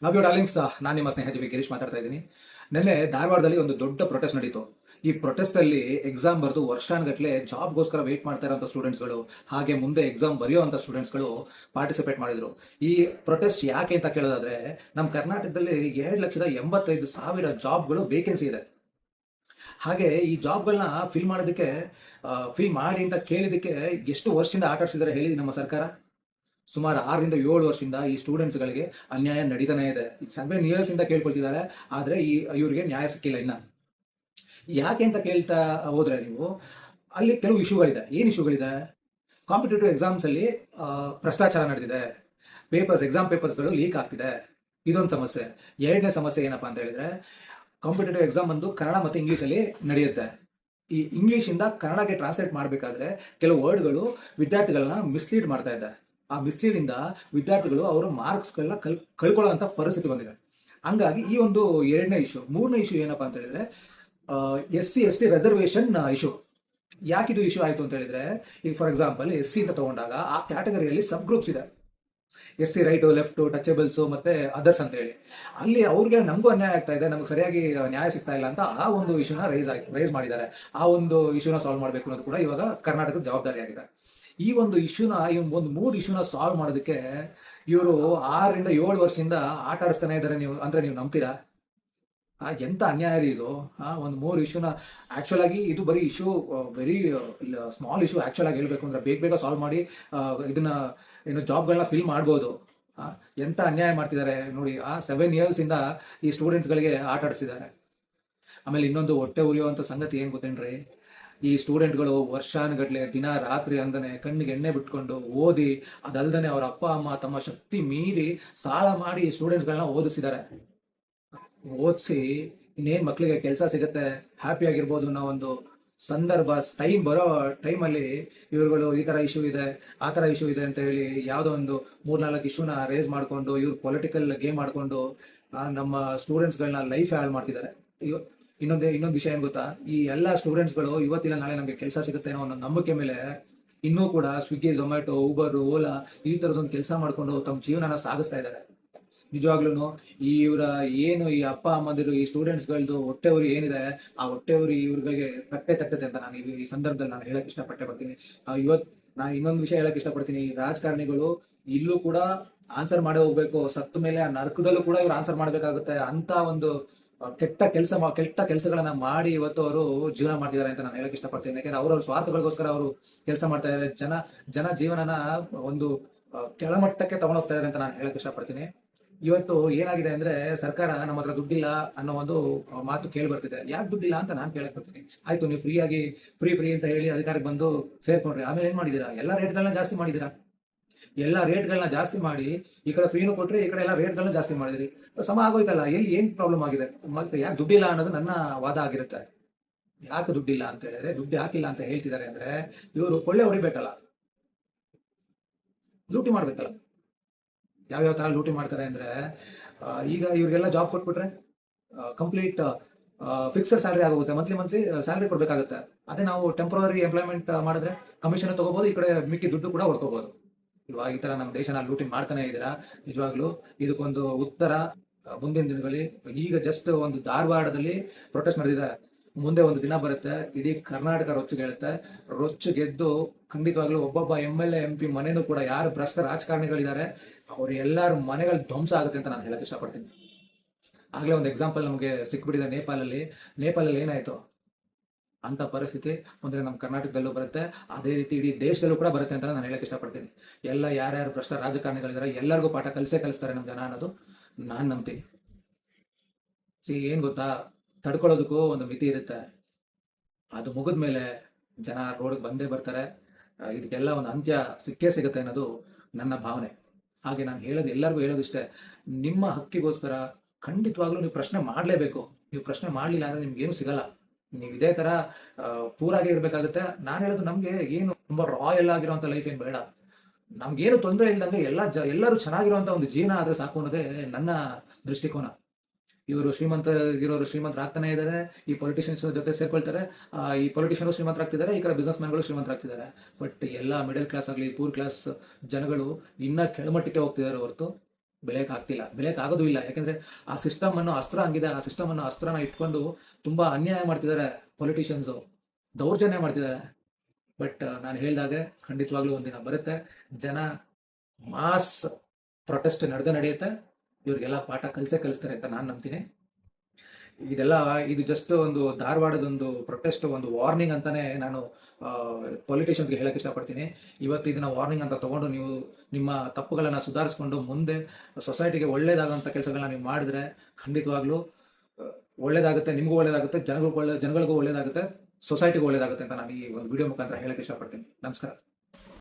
Love you darlings. ನಾನು ನಿಮ್ಮ ಸ್ನೇಹ G Girish ಮಾತಾಡ್ತಾ ಇದ್ದೀನಿ. ನಿನ್ನೆ ಧಾರವಾಡದಲ್ಲಿ ಒಂದು ದೊಡ್ಡ ಪ್ರೊಟೆಸ್ಟ್ ನಡೀತು. ಈ ಪ್ರೊಟೆಸ್ಟ್ ಅಲ್ಲಿ ಎಕ್ಸಾಮ್ ಬರೆದು ವರ್ಷಾನ್ಗಟ್ಲೆ ಜಾಬ್ಗೋಸ್ಕರ ವೇಟ್ ಮಾಡ್ತಾ ಇರೋಂಥ ಸ್ಟೂಡೆಂಟ್ಸ್ಗಳು, ಹಾಗೆ ಮುಂದೆ ಎಕ್ಸಾಮ್ ಬರೆಯುವಂಥ ಸ್ಟೂಡೆಂಟ್ಸ್ಗಳು ಪಾರ್ಟಿಸಿಪೇಟ್ ಮಾಡಿದ್ರು. ಈ ಪ್ರೊಟೆಸ್ಟ್ ಯಾಕೆ ಅಂತ ಕೇಳೋದಾದ್ರೆ, ನಮ್ಮ ಕರ್ನಾಟಕದಲ್ಲಿ 2,85,000 ಜಾಬ್ಗಳು ವೇಕೆನ್ಸಿ ಇದೆ. ಹಾಗೆ ಈ ಜಾಬ್ಗಳನ್ನ ಫಿಲ್ ಮಾಡಿ ಅಂತ ಕೇಳಿದಕ್ಕೆ ಎಷ್ಟು ವರ್ಷದಿಂದ ಆಟ ಆಡಿಸಿದ್ದಾರೆ ಹೇಳಿ ನಮ್ಮ ಸರ್ಕಾರ? ಸುಮಾರು 6 ರಿಂದ 7 ವರ್ಷದಿಂದ ಈ ಸ್ಟೂಡೆಂಟ್ಸ್ಗಳಿಗೆ ಅನ್ಯಾಯ ನಡೀತಾನೆ ಇದೆ. 7 ಇಯರ್ಸ್ ಇಂದ ಕೇಳ್ಕೊಳ್ತಿದ್ದಾರೆ, ಆದರೆ ಇವರಿಗೆ ನ್ಯಾಯ ಸಿಕ್ಕಿಲ್ಲ ಇನ್ನ. ಯಾಕೆ ಅಂತ ಕೇಳ್ತಾ ಹೋದ್ರೆ ನೀವು, ಅಲ್ಲಿ ಕೆಲವು ಇಶ್ಯೂಗಳಿದೆ. ಏನು ಇಶ್ಯೂಗಳಿದೆ? ಕಾಂಪಿಟೇಟಿವ್ ಎಕ್ಸಾಮ್ಸ್ ಅಲ್ಲಿ ಭ್ರಷ್ಟಾಚಾರ ನಡೆದಿದೆ, ಎಕ್ಸಾಮ್ ಪೇಪರ್ಸ್ಗಳು ಲೀಕ್ ಆಗ್ತಿದೆ, ಇದೊಂದು ಸಮಸ್ಯೆ. ಎರಡನೇ ಸಮಸ್ಯೆ ಏನಪ್ಪಾ ಅಂತ ಹೇಳಿದ್ರೆ, ಕಾಂಪಿಟೇಟಿವ್ ಎಕ್ಸಾಮ್ ಒಂದು ಕನ್ನಡ ಮತ್ತು ಇಂಗ್ಲೀಷಲ್ಲಿ ನಡೆಯುತ್ತೆ. ಈ ಇಂಗ್ಲೀಷಿಂದ ಕನ್ನಡಕ್ಕೆ ಟ್ರಾನ್ಸ್ಲೇಟ್ ಮಾಡಬೇಕಾದ್ರೆ ಕೆಲವು ವರ್ಡ್ಗಳು ವಿದ್ಯಾರ್ಥಿಗಳನ್ನ ಮಿಸ್ಲೀಡ್ ಮಾಡ್ತಾ ಇದೆ. ಆ ಮಿಸ್ಲೀಡ್ ಇಂದ ವಿದ್ಯಾರ್ಥಿಗಳು ಅವರ ಮಾರ್ಕ್ಸ್ಗಳನ್ನ ಕಳ್ಕೊಳ್ಳೋ ಪರಿಸ್ಥಿತಿ ಬಂದಿದೆ. ಹಂಗಾಗಿ ಈ ಒಂದು ಎರಡನೇ ಇಶ್ಯೂ. ಮೂರನೇ ಇಶ್ಯೂ ಏನಪ್ಪಾ ಅಂತ ಹೇಳಿದ್ರೆ, SC/ST ರಿಸರ್ವೇಶನ್ ಇಶ್ಯೂ. ಯಾಕಿದು ಇಶ್ಯೂ ಆಯಿತು ಅಂತ ಹೇಳಿದ್ರೆ, ಈಗ ಫಾರ್ ಎಕ್ಸಾಂಪಲ್ SC ಅಂತ ತಗೊಂಡಾಗ ಆ ಕ್ಯಾಟಗರಿಯಲ್ಲಿ ಸಬ್ ಗ್ರೂಪ್ಸ್ ಇದೆ. SC ರೈಟು, ಲೆಫ್ಟು, ಟಚಬಲ್ಸು ಮತ್ತೆ ಅದರ್ಸ್ ಅಂತ ಹೇಳಿ. ಅಲ್ಲಿ ಅವ್ರಿಗೆ ನಮಗೂ ಅನ್ಯಾಯ ಆಗ್ತಾ ಇದೆ, ನಮ್ಗೆ ಸರಿಯಾಗಿ ನ್ಯಾಯ ಸಿಗ್ತಾ ಇಲ್ಲ ಅಂತ ಆ ಒಂದು ಇಶ್ಯೂನ ರೈಸ್ ಮಾಡಿದ್ದಾರೆ. ಆ ಒಂದು ಇಶ್ಯೂನ ಸಾಲ್ವ್ ಮಾಡಬೇಕು ಅನ್ನೋದು ಕೂಡ ಇವಾಗ ಕರ್ನಾಟಕದ ಜವಾಬ್ದಾರಿ ಆಗಿದೆ. ಈ ಒಂದು ಒಂದು 3 ಇಶ್ಯೂನ ಸಾಲ್ವ್ ಮಾಡೋದಕ್ಕೆ ಇವರು 6 ರಿಂದ 7 ವರ್ಷದಿಂದ ಆಟ ಆಡಿಸ್ತಾನೆ ಇದ್ದಾರೆ. ನೀವು ನಂಬ್ತೀರಾ? ಎಂತ ಅನ್ಯಾಯ ರೀ ಇದು. ಒಂದು 3 ಇಶ್ಯೂನ ಆಕ್ಚುಲ್ ಆಗಿ ಇದು ಬರೀ issue, very small issue. Actual ಆಗಿ ಹೇಳ್ಬೇಕು ಅಂದ್ರೆ ಬೇಗ ಸಾಲ್ವ್ ಮಾಡಿ ಇದನ್ನ ಜಾಬ್ಗಳನ್ನ ಫಿಲ್ ಮಾಡ್ಬೋದು. ಎಂತ ಅನ್ಯಾಯ ಮಾಡ್ತಿದ್ದಾರೆ ನೋಡಿ. 7 ಇಯರ್ಸ್ ಇಂದ ಈ ಸ್ಟೂಡೆಂಟ್ಸ್ಗಳಿಗೆ ಆಟ ಆಡಿಸಿದ್ದಾರೆ. ಆಮೇಲೆ ಇನ್ನೊಂದು ಹೊಟ್ಟೆ ಉರಿಯುವಂತ ಸಂಗತಿ ಏನ್ ಗೊತ್ತೇನ್ರಿ? ಈ ಸ್ಟೂಡೆಂಟ್ಗಳು ವರ್ಷಾನುಗಟ್ಲೆ ದಿನ ರಾತ್ರಿ ಅಂದನೆ ಕಣ್ಣಿಗೆ ಎಣ್ಣೆ ಬಿಟ್ಕೊಂಡು ಓದಿ, ಅದಲ್ದನೆ ಅವ್ರ ಅಪ್ಪ ಅಮ್ಮ ತಮ್ಮ ಶಕ್ತಿ ಮೀರಿ ಸಾಲ ಮಾಡಿ ಸ್ಟೂಡೆಂಟ್ಸ್ಗಳನ್ನ ಓದಿಸಿದ್ದಾರೆ. ಓದಿಸಿ ಇನ್ನೇನು ಮಕ್ಕಳಿಗೆ ಕೆಲಸ ಸಿಗುತ್ತೆ, ಹ್ಯಾಪಿ ಆಗಿರ್ಬೋದು ಅನ್ನೋ ಒಂದು ಸಂದರ್ಭ ಬರೋ ಟೈಮಲ್ಲಿ ಇವ್ರುಗಳು ಈ ಥರ ಇಶ್ಯೂ ಇದೆ, ಆ ಥರ ಇಶ್ಯೂ ಇದೆ ಅಂತ ಹೇಳಿ ಯಾವುದೋ ಒಂದು 3-4 ಇಶ್ಯೂನ ರೇಸ್ ಮಾಡಿಕೊಂಡು ಇವ್ರು ಪೊಲಿಟಿಕಲ್ ಗೇಮ್ ಮಾಡಿಕೊಂಡು ನಮ್ಮ ಸ್ಟೂಡೆಂಟ್ಸ್ಗಳನ್ನ ಲೈಫ್ ಹಾಳು ಮಾಡ್ತಿದ್ದಾರೆ. ಇನ್ನೊಂದು ವಿಷಯ ಏನು ಗೊತ್ತಾ? ಈ ಎಲ್ಲ ಸ್ಟೂಡೆಂಟ್ಸ್ಗಳು ಇವತ್ತಿಲ್ಲ ನಾಳೆ ನಮಗೆ ಕೆಲಸ ಸಿಗುತ್ತೆ ಅನ್ನೋ ಒಂದು ನಂಬಿಕೆ ಮೇಲೆ ಇನ್ನೂ ಕೂಡ ಸ್ವಿಗ್ಗಿ, ಝೊಮ್ಯಾಟೊ, ಊಬರ್, ಓಲಾ ಈ ಥರದೊಂದು ಕೆಲಸ ಮಾಡಿಕೊಂಡು ತಮ್ಮ ಜೀವನನ ಸಾಗಿಸ್ತಾ ಇದ್ದಾರೆ. ನಿಜವಾಗ್ಲೂ ಈ ಅಪ್ಪ ಅಮ್ಮಂದಿರು ಈ ಸ್ಟೂಡೆಂಟ್ಸ್ಗಳದ್ದು ಹೊಟ್ಟೆವ್ರಿ ಏನಿದೆ, ಆ ಹೊಟ್ಟೆವ್ರಿ ಇವ್ರಿಗೆ ತಟ್ಟೆ ಅಂತ ನಾನು ಈ ಸಂದರ್ಭದಲ್ಲಿ ನಾನು ಹೇಳಕ್ ಇಷ್ಟಪಟ್ಟೆ ಬರ್ತೀನಿ. ನಾನು ಇನ್ನೊಂದು ವಿಷಯ ಹೇಳಕ್ ಇಷ್ಟಪಡ್ತೀನಿ. ರಾಜಕಾರಣಿಗಳು ಇಲ್ಲೂ ಕೂಡ ಆನ್ಸರ್ ಮಾಡೇ ಹೋಗ್ಬೇಕು. ಸತ್ತ ಮೇಲೆ ಆ ನರಕದಲ್ಲೂ ಕೂಡ ಇವ್ರು ಆನ್ಸರ್ ಮಾಡ್ಬೇಕಾಗುತ್ತೆ. ಅಂತ ಒಂದು ಕೆಟ್ಟ ಕೆಲಸಗಳನ್ನ ಮಾಡಿ ಇವತ್ತು ಅವರು ಜೀವನ ಮಾಡ್ತಿದ್ದಾರೆ ಅಂತ ನಾನು ಹೇಳಕ್ ಇಷ್ಟಪಡ್ತೀನಿ. ಯಾಕಂದ್ರೆ ಅವ್ರವ್ರ ಸ್ವಾರ್ಥಗಳಿಗೋಸ್ಕರ ಅವರು ಕೆಲಸ ಮಾಡ್ತಾ ಇದ್ದಾರೆ. ಜನ ಜೀವನನ ಒಂದು ಕೆಳಮಟ್ಟಕ್ಕೆ ತಗೊಂಡೋಗ್ತಾ ಇದ್ದಾರೆ ಅಂತ ನಾನು ಹೇಳಕ್ ಇಷ್ಟಪಡ್ತೀನಿ. ಇವತ್ತು ಏನಾಗಿದೆ ಅಂದ್ರೆ, ಸರ್ಕಾರ ನಮ್ಮ ಹತ್ರ ದುಡ್ಡಿಲ್ಲ ಅನ್ನೋ ಒಂದು ಮಾತು ಕೇಳಿ ಬರ್ತಿದೆ. ಯಾಕೆ ದುಡ್ಡಿಲ್ಲ ಅಂತ ನಾನು ಕೇಳಕ್ ಬರ್ತೀನಿ. ಆಯ್ತು, ನೀವು ಫ್ರೀ ಅಂತ ಹೇಳಿ ಅಧಿಕಾರಕ್ಕೆ ಬಂದು ಸೇರ್ಕೊಂಡ್ರಿ. ಆಮೇಲೆ ಏನ್ ಮಾಡಿದೀರಾ? ಎಲ್ಲ ರೇಟ್ಗಳನ್ನ ಜಾಸ್ತಿ ಮಾಡಿದೀರಾ. ಎಲ್ಲ ರೇಟ್ಗಳನ್ನ ಜಾಸ್ತಿ ಮಾಡಿ ಈ ಕಡೆ ಫ್ರೀನು ಕೊಟ್ರಿ, ಈ ಕಡೆ ಎಲ್ಲ ರೇಟ್ಗಳನ್ನ ಜಾಸ್ತಿ ಮಾಡಿದ್ರಿ. ಸಮ ಆಗೋಯ್ತಲ್ಲ. ಏನ್ ಪ್ರಾಬ್ಲಮ್ ಆಗಿದೆ? ಮತ್ತೆ ಯಾಕೆ ದುಡ್ಡಿಲ್ಲ ಅನ್ನೋದು ನನ್ನ ವಾದ ಆಗಿರುತ್ತೆ. ಯಾಕೆ ದುಡ್ಡಿಲ್ಲ ಅಂತ ಹೇಳಿದ್ರೆ, ದುಡ್ಡು ಹಾಕಿಲ್ಲ ಅಂತ ಹೇಳ್ತಿದ್ದಾರೆ ಅಂದ್ರೆ ಇವರು ಕೊಳ್ಳೆ ಹೊಡಿಬೇಕಲ್ಲ, ಲೂಟಿ ಮಾಡ್ಬೇಕಲ್ಲ. ಯಾವ್ಯಾವ ತರ ಲೂಟಿ ಮಾಡ್ತಾರೆ ಅಂದ್ರೆ, ಈಗ ಇವ್ರಿಗೆಲ್ಲ ಜಾಬ್ ಕೊಟ್ಬಿಟ್ರೆ ಕಂಪ್ಲೀಟ್ ಫಿಕ್ಸ್ಡ್ ಸ್ಯಾಲರಿ ಆಗೋಗುತ್ತೆ. ಮಂತ್ಲಿ ಸ್ಯಾಲರಿ ಕೊಡ್ಬೇಕಾಗುತ್ತೆ. ಅದೇ ನಾವು ಟೆಂಪ್ರವರಿ ಎಂಪ್ಲಾಯ್ಮೆಂಟ್ ಮಾಡಿದ್ರೆ ಕಮಿಷನ್ ತಗೋಬಹುದು, ಈ ಕಡೆ ಮಿಕ್ಕಿ ದುಡ್ಡು ಕೂಡ ಹೊಡ್ಕೋಬಹುದು. ಇವಾಗ ಈ ತರ ನಮ್ಮ ದೇಶನ ಲೂಟಿ ಮಾಡ್ತಾನೆ ಇದ್ದೀರಾ. ನಿಜವಾಗ್ಲೂ ಇದಕ್ಕೊಂದು ಉತ್ತರ ಮುಂದಿನ ದಿನಗಳಲ್ಲಿ. ಈಗ ಜಸ್ಟ್ ಒಂದು ಧಾರವಾಡದಲ್ಲಿ ಪ್ರೊಟೆಸ್ಟ್ ನಡೆದಿದೆ. ಮುಂದೆ ಒಂದು ದಿನ ಬರುತ್ತೆ, ಇಡೀ ಕರ್ನಾಟಕ ರೊಚ್ಚು ಗೆದ್ದು ಖಂಡಿತವಾಗ್ಲೂ ಒಬ್ಬೊಬ್ಬ MLA MP ಮನೆಯೂ ಕೂಡ ಯಾರು ಭ್ರಷ್ಟ ರಾಜಕಾರಣಿಗಳಿದ್ದಾರೆ ಅವ್ರ ಎಲ್ಲರ ಮನೆಗಳು ಧ್ವಂಸ ಆಗುತ್ತೆ ಅಂತ ನಾನು ಹೇಳಕ್ ಇಷ್ಟಪಡ್ತೀನಿ. ಆಗ್ಲೇ ಒಂದು ಎಕ್ಸಾಂಪಲ್ ನಮಗೆ ಸಿಕ್ಬಿಟ್ಟಿದೆ. ನೇಪಾಳಲ್ಲಿ ಏನಾಯ್ತು ಅಂತ ಪರಿಸ್ಥಿತಿ ಮುಂದೆ ನಮ್ಮ ಕರ್ನಾಟಕದಲ್ಲೂ ಬರುತ್ತೆ. ಅದೇ ರೀತಿ ಇಡೀ ದೇಶದಲ್ಲೂ ಕೂಡ ಬರುತ್ತೆ ಅಂತ ನಾನು ಹೇಳಕ್ ಇಷ್ಟಪಡ್ತೀನಿ. ಯಾರ್ಯಾರು ಭ್ರಷ್ಟ ರಾಜಕಾರಣಿಗಳಿದ್ದಾರೆ ಎಲ್ಲರಿಗೂ ಪಾಠ ಕಲಿಸ್ತಾರೆ ನಮ್ಮ ಜನ ಅನ್ನೋದು ನಾನು ನಂಬ್ತೀನಿ. ಏನ್ ಗೊತ್ತಾ, ತಡ್ಕೊಳ್ಳೋದಕ್ಕೂ ಒಂದು ಮಿತಿ ಇರುತ್ತೆ. ಅದು ಮುಗಿದ್ಮೇಲೆ ಜನ ರೋಡ್ಗೆ ಬಂದೇ ಬರ್ತಾರೆ. ಇದಕ್ಕೆಲ್ಲ ಒಂದು ಅಂತ್ಯ ಸಿಗುತ್ತೆ ಅನ್ನೋದು ನನ್ನ ಭಾವನೆ. ಹಾಗೆ ನಾನು ಎಲ್ಲರಿಗೂ ಹೇಳೋದಿಷ್ಟೇ, ನಿಮ್ಮ ಹಕ್ಕಿಗೋಸ್ಕರ ಖಂಡಿತವಾಗ್ಲೂ ನೀವು ಪ್ರಶ್ನೆ ಮಾಡಲೇಬೇಕು. ನೀವು ಪ್ರಶ್ನೆ ಮಾಡಲಿಲ್ಲ ಅಂದ್ರೆ ನಿಮ್ಗೇನು ಸಿಗಲ್ಲ. ನೀವು ಇದೇ ತರ ಪೂರಾಗೆ ಇರ್ಬೇಕಾಗುತ್ತೆ. ನಾನು ಹೇಳೋದು, ನಮ್ಗೆ ಏನು ತುಂಬಾ ರಾಯಲ್ ಆಗಿರುವಂತ ಲೈಫ್ ಏನ್ ಬೇಡ. ನಮ್ಗೇನು ತೊಂದರೆ ಇಲ್ದಂಗೆ ಎಲ್ಲರೂ ಚೆನ್ನಾಗಿರುವಂತ ಒಂದು ಜೀವನ ಆದ್ರೆ ಸಾಕು ಅನ್ನೋದೇ ನನ್ನ ದೃಷ್ಟಿಕೋನ. ಇವರು ಶ್ರೀಮಂತರಾಗ್ತಾನೆ ಇದ್ದಾರೆ, ಈ ಪೊಲಿಟಿಷಿಯನ್ಸ್ ಜೊತೆ ಸೇರ್ಕೊಳ್ತಾರೆ. ಈ ಪೊಲಿಟಿಷಿಯನ್ ಶ್ರೀಮಂತರಾಗ್ತಿದ್ದಾರೆ, ಈ ಕಡೆ ಬಿಸ್ನೆಸ್ ಮ್ಯಾನ್ಗಳು ಶ್ರೀಮಂತರಾಗ್ತಿದ್ದಾರೆ. ಬಟ್ ಎಲ್ಲ ಮಿಡಲ್ ಕ್ಲಾಸ್ ಆಗಲಿ ಪೂರ್ ಕ್ಲಾಸ್ ಜನಗಳು ಇನ್ನ ಕೆಳಮಟ್ಟಕ್ಕೆ ಹೋಗ್ತಿದ್ದಾರೆ ಹೊರತು ಬೆಳೆಯಕ್ಕೆ ಆಗೋದು ಇಲ್ಲ. ಯಾಕಂದ್ರೆ ಆ ಸಿಸ್ಟಮ್ ಅನ್ನು ಅಸ್ತ್ರ ಹಂಗಿದೆ. ಆ ಸಿಸ್ಟಮ್ ಅನ್ನು ಅಸ್ತ್ರನ ಇಟ್ಕೊಂಡು ತುಂಬಾ ಅನ್ಯಾಯ ಮಾಡ್ತಿದ್ದಾರೆ ಪೊಲಿಟಿಷಿಯನ್ಸ್, ದೌರ್ಜನ್ಯ ಮಾಡ್ತಿದ್ದಾರೆ. ಬಟ್ ನಾನು ಹೇಳ್ದಾಗೆ ಖಂಡಿತವಾಗ್ಲೂ ಒಂದಿನ ಬರುತ್ತೆ, ಜನ ಮಾಸ್ ಪ್ರೊಟೆಸ್ಟ್ ನಡೆಯುತ್ತೆ, ಇವ್ರಿಗೆಲ್ಲ ಪಾಠ ಕಲಿಸ್ತಾರೆ ಅಂತ ನಾನು ನಂಬ್ತೀನಿ. ಇದು ಜಸ್ಟ್ ಒಂದು ಧಾರವಾಡದೊಂದು ಪ್ರೊಟೆಸ್ಟ್, ಒಂದು ವಾರ್ನಿಂಗ್ ಅಂತಾನೆ ನಾನು ಪೊಲಿಟಿಷಿಯನ್ಸ್ಗೆ ಹೇಳಕ್ ಇಷ್ಟಪಡ್ತೀನಿ. ಇವತ್ತು ಇದನ್ನ ವಾರ್ನಿಂಗ್ ಅಂತ ತಗೊಂಡು ನೀವು ನಿಮ್ಮ ತಪ್ಪುಗಳನ್ನ ಸುಧಾರಿಸ್ಕೊಂಡು ಮುಂದೆ ಸೊಸೈಟಿಗೆ ಒಳ್ಳೇದಾಗುವಂತ ಕೆಲಸಗಳನ್ನ ನೀವು ಮಾಡಿದ್ರೆ ಖಂಡಿತವಾಗ್ಲೂ ಒಳ್ಳೇದಾಗುತ್ತೆ, ನಿಮಗೂ ಒಳ್ಳೇದಾಗುತ್ತೆ, ಜನಗಳಿಗೂ ಒಳ್ಳೇದಾಗುತ್ತೆ, ಸೊಸೈಟಿಗೂ ಒಳ್ಳೇದಾಗುತ್ತೆ ಅಂತ ನಾನು ಈ ಒಂದು ವಿಡಿಯೋ ಮುಖಾಂತರ ಹೇಳಕ್ ಇಷ್ಟಪಡ್ತೀನಿ. ನಮಸ್ಕಾರ.